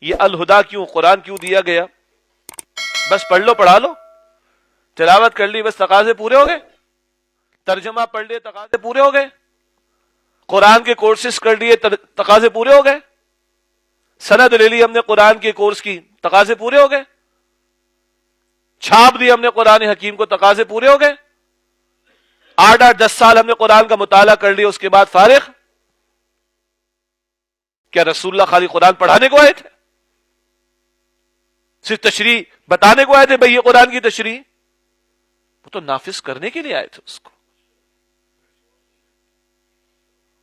یہ الہدا کیوں، قرآن کیوں دیا گیا؟ بس پڑھ لو پڑھا لو، تلاوت کر لی بس تقاضے پورے ہو گئے، ترجمہ پڑھ لیے تقاضے پورے ہو گئے، قرآن کے کورسز کر لیے تقاضے پورے ہو گئے، سند لے لی ہم نے قرآن کے کورس کی، تقاضے پورے ہو گئے، چھاپ دی ہم نے قرآن حکیم کو، تقاضے پورے ہو گئے، 8-10 سال ہم نے قرآن کا مطالعہ کر لیا، اس کے بعد فارغ؟ کیا رسول اللہ خالی قرآن پڑھانے کو آئے تھے؟ صرف تشریح بتانے کو آئے تھے بھئی یہ قرآن کی تشریح؟ وہ تو نافذ کرنے کے لیے آئے تھے اس کو۔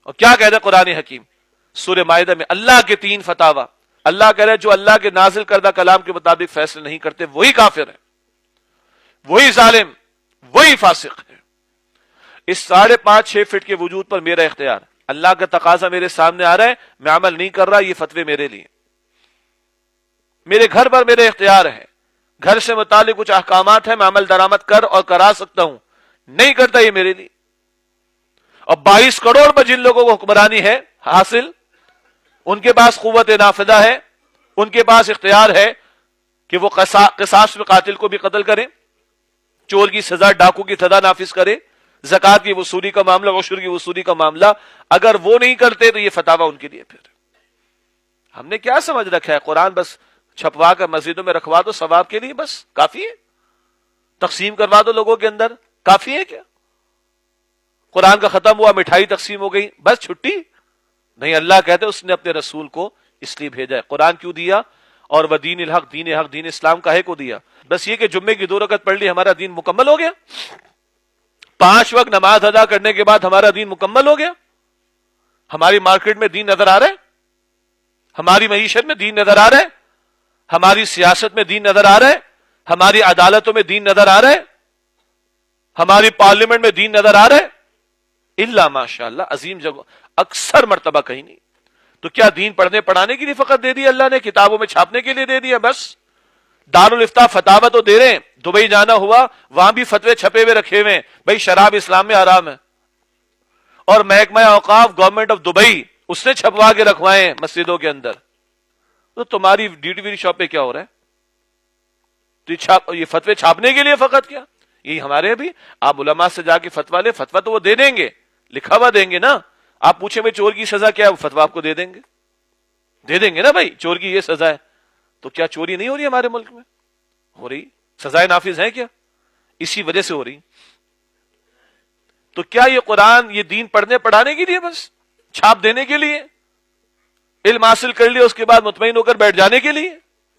اور کیا کہہ رہے قرآن حکیم سورہ مائدہ میں؟ اللہ کے 3 فتاوا، اللہ کہہ رہے جو اللہ کے نازل کردہ کلام کے مطابق فیصلے نہیں کرتے وہی کافر ہے، وہی ظالم، وہی فاسق ہے۔ اس 5.5-6 فٹ کے وجود پر میرا اختیار، اللہ کا تقاضا میرے سامنے آ رہا ہے، میں عمل نہیں کر رہا، یہ فتوے میرے لیے، میرے گھر پر میرے اختیار ہے، گھر سے متعلق کچھ احکامات ہیں، میں عمل درآمد کر اور کرا سکتا ہوں، نہیں کرتا یہ میرے لیے۔ اور 22 کروڑ پر جن لوگوں کو حکمرانی ہے حاصل، ان کے پاس قوت نافذہ ہے، ان کے پاس اختیار ہے کہ وہ قصاص میں قاتل کو بھی قتل کریں، چور کی سزا، ڈاکو کی سزا نافذ کرے، زکات کی وصولی کا معاملہ، عشر کی وصولی کا معاملہ، اگر وہ نہیں کرتے تو یہ فتاوا ان کے لیے۔ پھر ہم نے کیا سمجھ رکھا ہے؟ قرآن بس چھپوا کر مسجدوں میں رکھوا دو ثواب کے لیے، بس کافی ہے؟ تقسیم کروا دو لوگوں کے اندر، کافی ہے کیا؟ قرآن کا ختم ہوا، مٹھائی تقسیم ہو گئی، بس چھٹی؟ نہیں، اللہ کہتے اس نے اپنے رسول کو اس لیے بھیجا ہے۔ قرآن کیوں دیا؟ اور وہ دین الحق، دین حق، دین اسلام کاہے کو دیا؟ بس یہ کہ جمعے کی 2 رکعت پڑھ لی ہمارا دین مکمل ہو گیا، 5 وقت نماز ادا کرنے کے بعد ہمارا دین مکمل ہو گیا؟ ہماری مارکیٹ میں دین نظر آ رہا ہے؟ ہماری معیشت میں دین نظر آ رہا ہے؟ ہماری سیاست میں دین نظر آ رہا ہے؟ ہماری عدالتوں میں دین نظر آ رہا ہے؟ ہماری پارلیمنٹ میں دین نظر آ رہا ہے؟ الا ماشاء اللہ، عظیم جگہ، اکثر مرتبہ کہیں نہیں۔ تو کیا دین پڑھنے پڑھانے کے لیے فقط دے دیا اللہ نے، کتابوں میں چھاپنے کے لیے دے دیا بس؟ دارالفتاح فتاوا تو دے رہے ہیں، دبئی جانا ہوا وہاں بھی فتوے چھپے ہوئے رکھے ہوئے ہیں، بھائی شراب اسلام میں حرام ہے، اور محکمہ اوقاف گورنمنٹ آف دبئی اس نے چھپوا کے رکھوائے ہیں مسجدوں کے اندر۔ تو تمہاری ڈیوٹی شاپ پہ کیا ہو رہا ہے؟ تو یہ فتوے چھاپنے کے لیے فقط کیا؟ یہ ہمارے بھی آپ علماء سے جا کے فتوا لے، فتوا تو وہ دے دیں گے، لکھا ہوا دیں گے نا۔ آپ پوچھیں بھائی چور کی سزا کیا ہے، وہ فتوا آپ کو دے دیں گے نا، بھائی چور کی یہ سزا ہے۔ تو کیا چوری نہیں ہو رہی ہمارے ملک میں؟ ہو رہی، سزائیں نافذ ہیں کیا؟ اسی وجہ سے ہو رہی۔ تو کیا یہ قرآن، یہ دین پڑھنے پڑھانے کے لیے بس، چھاپ دینے کے لیے، علم حاصل کر لیا اس کے بعد مطمئن ہو کر بیٹھ جانے کے لیے؟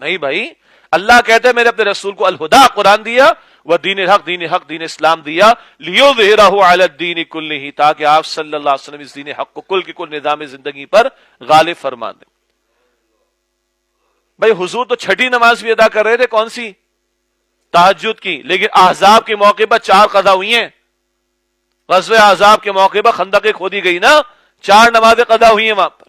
نہیں بھائی، اللہ کہتے ہیں میں نے اپنے رسول کو الہدا قرآن دیا، وہ دین حق، دین اسلام دیا، لیظہرہ علی الدین کلہ، تاکہ آپ صلی اللہ علیہ وسلم اس دین حق کو کل کی کل نظام زندگی پر غالب فرما دیں۔ بھائی حضور تو چھٹی نماز بھی ادا کر رہے تھے، کون سی؟ تہجد کی، لیکن احزاب کے موقع پر 4 قضا ہوئی ہیں، غزوہ احزاب کے موقع پر خندقیں کھودی گئی نا، 4 نمازیں قضا ہوئی ہیں وہاں پر۔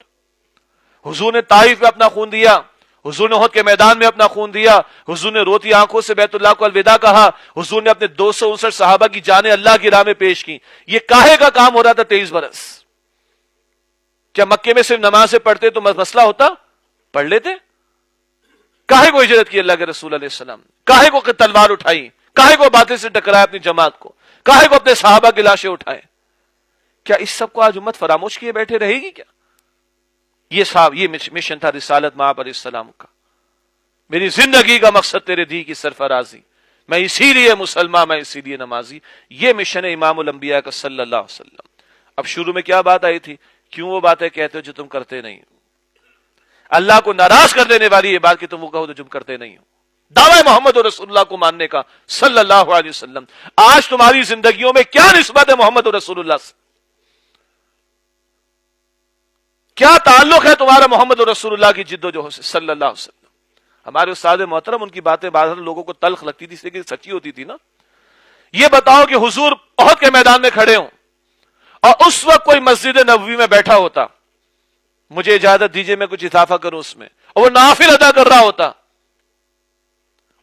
حضور نے طائف میں اپنا خون دیا، حضور نے احد کے میدان میں اپنا خون دیا، حضور نے روتی آنکھوں سے بیت اللہ کو الوداع کہا، حضور نے اپنے 259 صحابہ کی جانیں اللہ کی راہ میں پیش کی۔ یہ کاہے کا کام ہو رہا تھا 23 برس؟ کیا مکے میں صرف نمازیں پڑھتے تو مسئلہ ہوتا؟ پڑھ لیتے؟ کاہے کو ہجرت کی اللہ کے رسول علیہ السلام؟ کاہے کو تلوار اٹھائی؟ کاہے کو باطل سے ٹکرایا اپنی جماعت کو؟ کاہے کو اپنے صحابہ کی لاشیں اٹھائے؟ کیا اس سب کو آج امت فراموش کیے بیٹھے رہے گی کیا؟ یہ مشن تھا رسالت مآب علیہ السلام کا، میری زندگی کا مقصد تیرے دی کی سرفرازی، میں اسی لیے مسلمان، میں اسی لیے نمازی۔ یہ مشن ہے امام الانبیاء کا صلی اللہ علیہ وسلم۔ اب شروع میں کیا بات آئی تھی؟ کیوں وہ باتیں کہتے ہو جو تم کرتے نہیں ہو؟ اللہ کو ناراض کر دینے والی یہ بات کہ تم وہ کہو جو تم کرتے نہیں ہو، دعوی محمد رسول اللہ کو ماننے کا صلی اللہ علیہ وسلم۔ آج تمہاری زندگیوں میں کیا نسبت ہے محمد رسول اللہ سے؟ کیا تعلق ہے تمہارا محمد رسول اللہ کی جد و جہد سے صلی اللہ علیہ وسلم؟ ہمارے استاد محترم، ان کی باتیں بعض لوگوں کو تلخ لگتی تھی لیکن سچی ہوتی تھی نا۔ یہ بتاؤ کہ حضور احد کے میدان میں کھڑے ہوں اور اس وقت کوئی مسجد نبوی میں بیٹھا ہوتا، مجھے اجازت دیجئے میں کچھ اضافہ کروں اس میں، اور وہ نافل ادا کر رہا ہوتا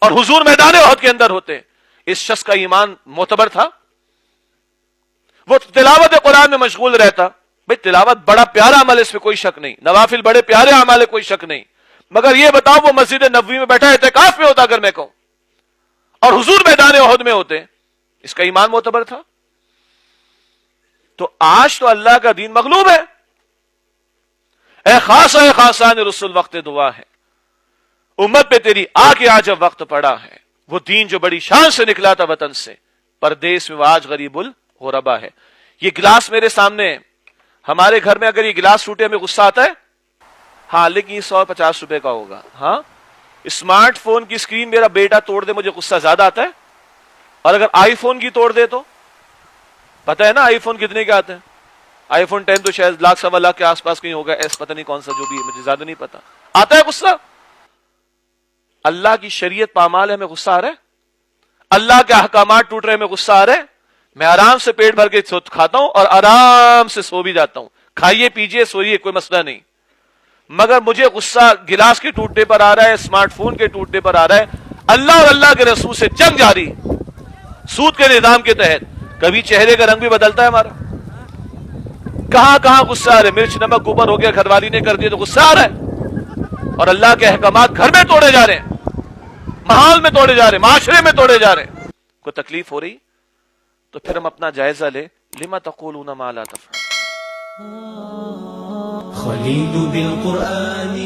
اور حضور میدان احد کے اندر ہوتے، اس شخص کا ایمان معتبر تھا؟ وہ تلاوت قرآن میں مشغول رہتا، بھئی تلاوت بڑا پیارا عمل ہے، اس میں کوئی شک نہیں، نوافل بڑے پیارے اعمال ہے، کوئی شک نہیں، مگر یہ بتاؤ وہ مسجد نبوی میں بیٹھا اعتکاف میں ہوتا اگر میں کہوں، اور حضور میدان احد میں ہوتے، اس کا ایمان معتبر تھا؟ تو آج تو اللہ کا دین مغلوب ہے۔ اے خاصان رسول وقت دعا ہے، امت پہ تیری آ کے آج اب وقت پڑا ہے، وہ دین جو بڑی شان سے نکلا تھا وطن سے، پردیس میں وہ آج غریب الغربا ہے۔ یہ گلاس میرے سامنے ہے، ہمارے گھر میں اگر یہ گلاس ٹوٹے ہمیں غصہ آتا ہے؟ ہاں، لیکن یہ 150 روپے کا ہوگا۔ ہاں، اسمارٹ فون کی اسکرین میرا بیٹا توڑ دے مجھے غصہ زیادہ آتا ہے، اور اگر آئی فون کی توڑ دے تو پتہ ہے نا آئی فون کتنے کے آتے ہیں؟ آئی فون 10 تو شاید لاکھ سوا لاکھ کے آس پاس کہیں ہوگا، ایس پتہ نہیں کون سا، جو بھی ہے مجھے زیادہ نہیں پتا۔ آتا ہے غصہ؟ اللہ کی شریعت پامال ہے، ہمیں غصہ آ رہا ہے؟ اللہ کے احکامات ٹوٹ رہے ہیں، ہمیں غصہ آ رہا ہے؟ میں آرام سے پیٹ بھر کے کھاتا ہوں اور آرام سے سو بھی جاتا ہوں، کھائیے پیجیے سوئیے، کوئی مسئلہ نہیں، مگر مجھے غصہ گلاس کے ٹوٹنے پر آ رہا ہے، اسمارٹ فون کے ٹوٹنے پر آ رہا ہے۔ اللہ اور اللہ کے رسول سے جنگ جاری، سود کے نظام کے تحت۔ کبھی چہرے کا رنگ بھی بدلتا ہے ہمارا، کہاں کہاں غصہ آ رہا ہے، مرچ نمک اوپر ہو گیا، گھر والی نے کر دیا تو غصہ آ رہا ہے، اور اللہ کے احکامات گھر میں توڑے جا رہے ہیں، محال میں توڑے جا رہے ہیں، معاشرے میں توڑے جا رہے ہیں۔ کوئی تکلیف ہو رہی تو پھر ہم اپنا جائزہ لیں، لما تقولون ما لا تفعلون۔ خليل بالقرآن